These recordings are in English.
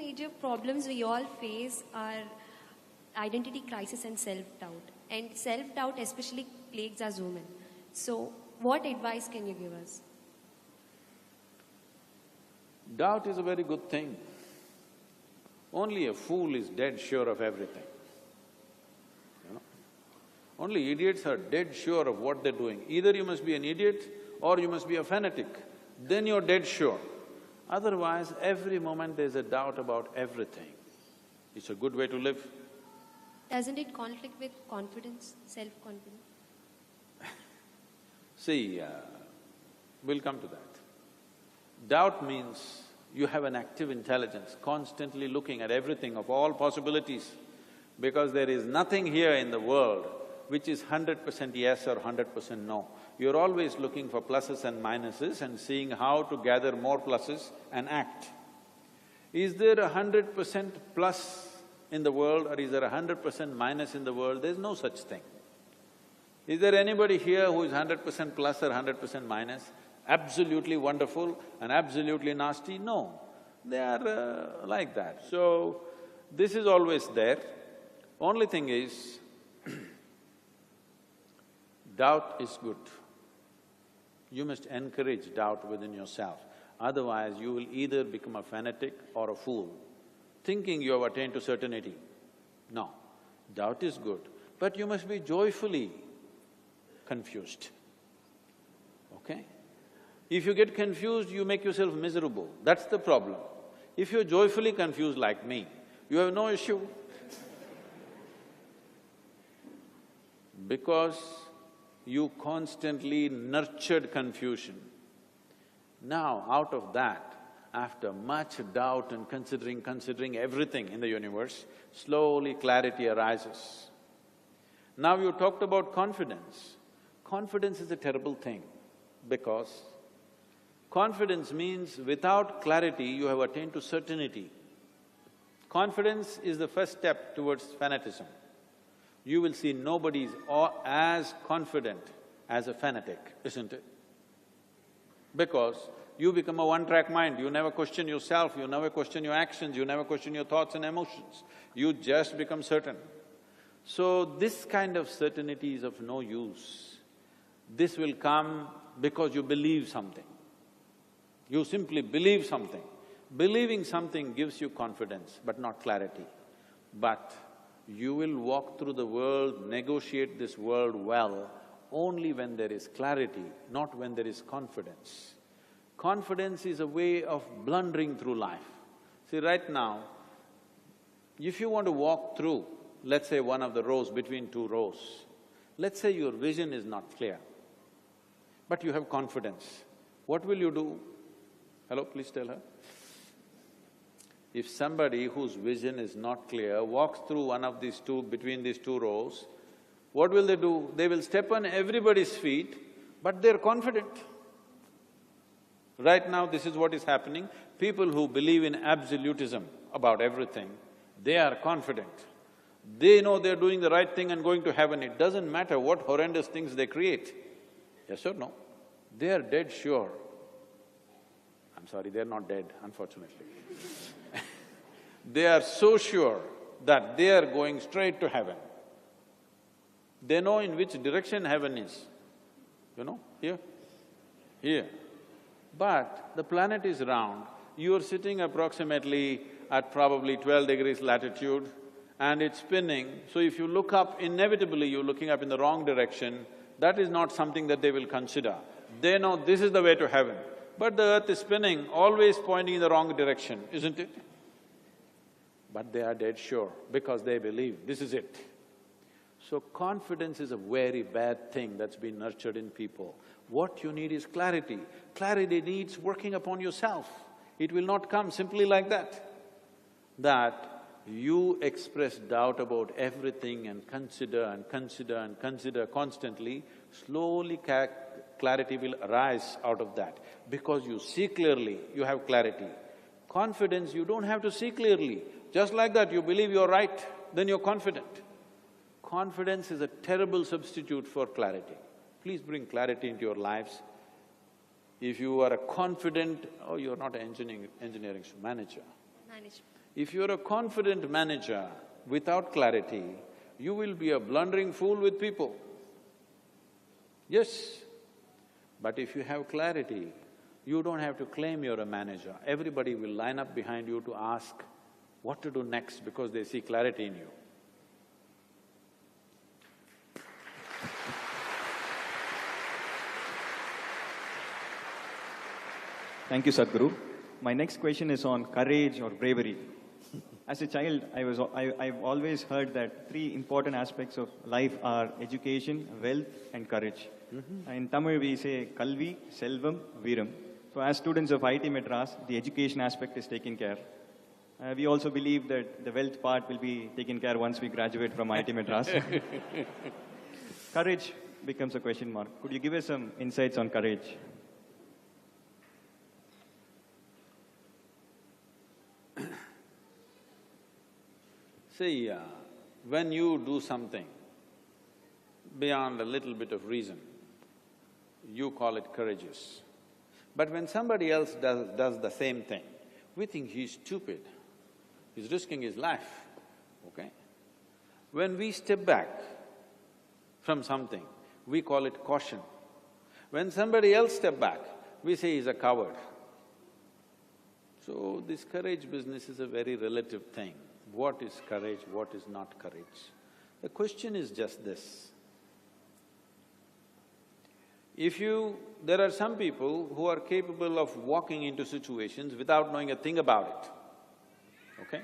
major problems we all face are identity crisis and self-doubt. And self-doubt especially plagues us women. So, what advice can you give us? Doubt is a very good thing. Only a fool is dead sure of everything. You know? Only idiots are dead sure of what they're doing. Either you must be an idiot or you must be a fanatic, then you're dead sure. Otherwise, every moment there's a doubt about everything. It's a good way to live. Doesn't it conflict with confidence, self-confidence? See, we'll come to that. Doubt means you have an active intelligence, constantly looking at everything of all possibilities, because there is nothing here in the world which is 100% yes or 100% no. You're always looking for pluses and minuses and seeing how to gather more pluses and act. Is there 100% plus in the world or is there 100% minus in the world? There's no such thing. Is there anybody here who is 100% plus or 100% minus? Absolutely wonderful and absolutely nasty? No. They are like that. So, this is always there. Only thing is, doubt is good. You must encourage doubt within yourself. Otherwise, you will either become a fanatic or a fool, thinking you have attained to certainty. No, doubt is good, but you must be joyfully confused, okay? If you get confused, you make yourself miserable, that's the problem. If you're joyfully confused like me, you have no issue. Because you constantly nurtured confusion. Now, out of that, after much doubt and considering everything in the universe, slowly clarity arises. Now you talked about confidence. Confidence is a terrible thing because confidence means without clarity you have attained to certainty. Confidence is the first step towards fanatism. You will see nobody is as confident as a fanatic, isn't it? Because you become a one-track mind, you never question yourself, you never question your actions, you never question your thoughts and emotions. You just become certain. So, this kind of certainty is of no use. This will come because you believe something. You simply believe something. Believing something gives you confidence, but not clarity. But you will walk through the world, negotiate this world well, only when there is clarity, not when there is confidence. Confidence is a way of blundering through life. See, right now, if you want to walk through, let's say one of the rows between two rows, let's say your vision is not clear, but you have confidence, what will you do? Hello, please tell her. If somebody whose vision is not clear walks through one of these two… between these two rows, what will they do? They will step on everybody's feet, but they're confident. Right now, this is what is happening. People who believe in absolutism about everything, they are confident. They know they're doing the right thing and going to heaven. It doesn't matter what horrendous things they create. Yes or no? They are dead sure. I'm sorry, they're not dead, unfortunately. They are so sure that they are going straight to heaven. They know in which direction heaven is, you know, here, here. But the planet is round, you are sitting approximately at probably 12 degrees latitude and it's spinning, so if you look up, inevitably you're looking up in the wrong direction, that is not something that they will consider. They know this is the way to heaven, but the earth is spinning, always pointing in the wrong direction, isn't it? But they are dead sure because they believe this is it. So confidence is a very bad thing that's been nurtured in people. What you need is clarity. Clarity needs working upon yourself. It will not come simply like that. That you express doubt about everything and consider constantly, slowly clarity will arise out of that. Because you see clearly, you have clarity. Confidence, you don't have to see clearly. Just like that, you believe you're right, then you're confident. Confidence is a terrible substitute for clarity. Please bring clarity into your lives. If you are a confident… oh, you're not an engineering manager. Management. If you're a confident manager without clarity, you will be a blundering fool with people. Yes, but if you have clarity, you don't have to claim you're a manager. Everybody will line up behind you to ask what to do next because they see clarity in you. Thank you, Sadhguru. My next question is on courage or bravery. As a child, I've always heard that three important aspects of life are education, wealth, and courage. In Tamil, we say Kalvi, Selvam, Veeram. So, as students of IT Madras, the education aspect is taken care. We also believe that the wealth part will be taken care once we graduate from IT Madras. Courage becomes a question mark. Could you give us some insights on courage? See, when you do something beyond a little bit of reason, you call it courageous. But when somebody else does the same thing, we think he's stupid, he's risking his life, okay? When we step back from something, we call it caution. When somebody else step back, we say he's a coward. So this courage business is a very relative thing. What is courage, what is not courage? The question is just this. There are some people who are capable of walking into situations without knowing a thing about it, okay?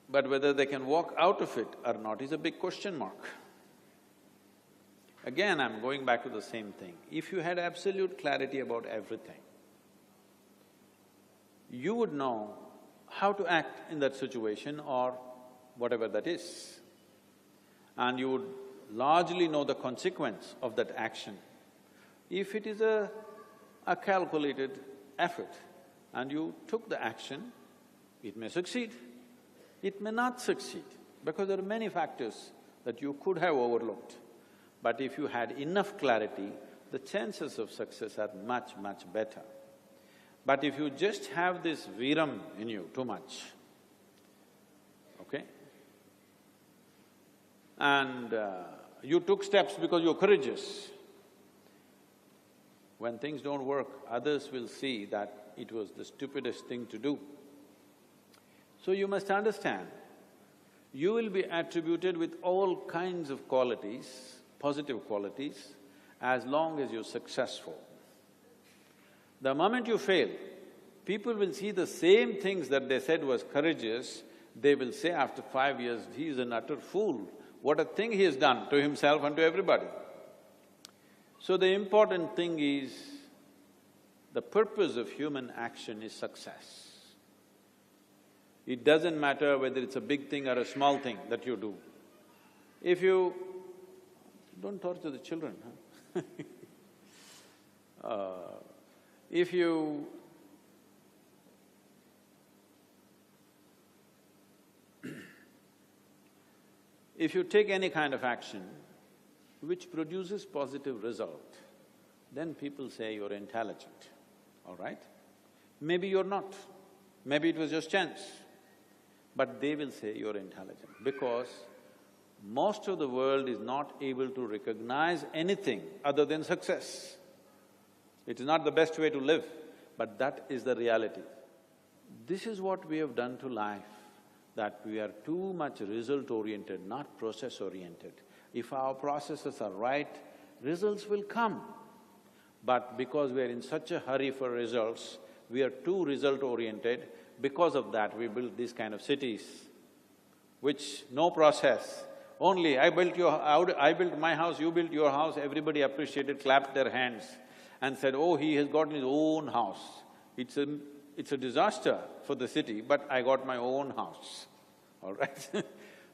But whether they can walk out of it or not is a big question mark. Again, I'm going back to the same thing. If you had absolute clarity about everything, you would know how to act in that situation or whatever that is. And you would largely know the consequence of that action. If it is a calculated effort and you took the action, it may succeed, it may not succeed, because there are many factors that you could have overlooked. But if you had enough clarity, the chances of success are much, much better. But if you just have this Veeram in you too much, okay, and you took steps because you're courageous, when things don't work, others will see that it was the stupidest thing to do. So you must understand, you will be attributed with all kinds of qualities, positive qualities, as long as you're successful. The moment you fail, people will see the same things that they said was courageous, they will say after 5 years, he is an utter fool. What a thing he has done to himself and to everybody. So the important thing is, the purpose of human action is success. It doesn't matter whether it's a big thing or a small thing that you do. If you… don't torture the children, huh? If you… if you take any kind of action which produces positive result, then people say you're intelligent, all right? Maybe you're not, maybe it was just chance, but they will say you're intelligent because most of the world is not able to recognize anything other than success. It is not the best way to live, but that is the reality. This is what we have done to life, that we are too much result-oriented, not process-oriented. If our processes are right, results will come. But because we are in such a hurry for results, we are too result-oriented. Because of that, we built these kind of cities, which no process, only I built my house, you built your house, everybody appreciated, clapped their hands and said, oh, he has gotten his own house. It's a disaster for the city, but I got my own house, all right?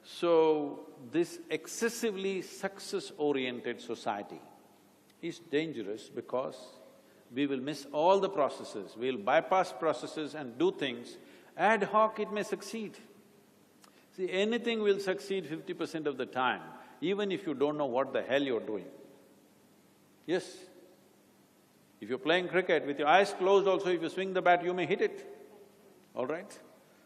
So, this excessively success-oriented society is dangerous because we will miss all the processes, we'll bypass processes and do things. Ad hoc, it may succeed. See, anything will succeed 50% of the time, even if you don't know what the hell you're doing. Yes? If you're playing cricket, with your eyes closed also, if you swing the bat, you may hit it, all right?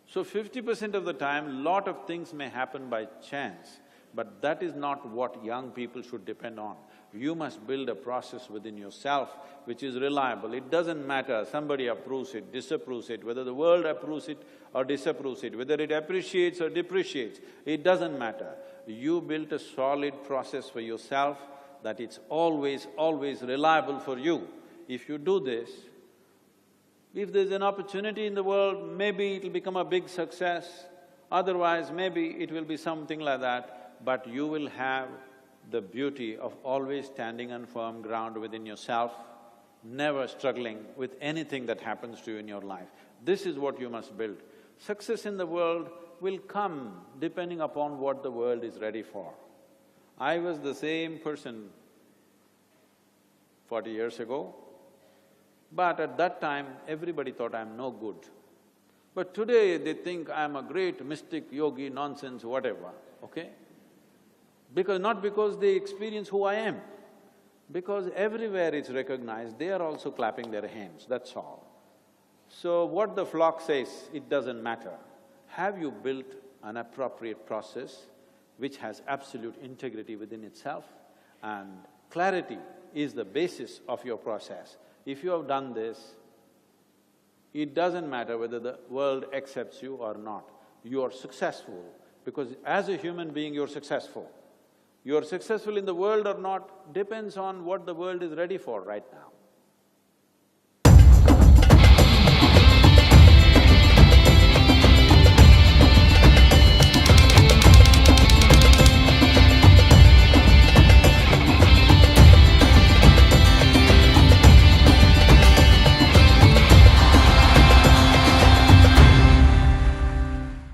So 50% of the time, lot of things may happen by chance, but that is not what young people should depend on. You must build a process within yourself which is reliable. It doesn't matter, somebody approves it, disapproves it, whether the world approves it or disapproves it, whether it appreciates or depreciates, it doesn't matter. You built a solid process for yourself that it's always reliable for you. If you do this, if there's an opportunity in the world, maybe it'll become a big success, otherwise maybe it will be something like that, but you will have the beauty of always standing on firm ground within yourself, never struggling with anything that happens to you in your life. This is what you must build. Success in the world will come depending upon what the world is ready for. I was the same person 40 years ago, but at that time, everybody thought I'm no good. But today, they think I'm a great mystic, yogi, nonsense, whatever, okay? Not because they experience who I am, because everywhere it's recognized, they are also clapping their hands, that's all. So what the flock says, it doesn't matter. Have you built an appropriate process which has absolute integrity within itself? And clarity is the basis of your process. If you have done this, it doesn't matter whether the world accepts you or not. You are successful, because as a human being, you're successful. You're successful in the world or not depends on what the world is ready for right now.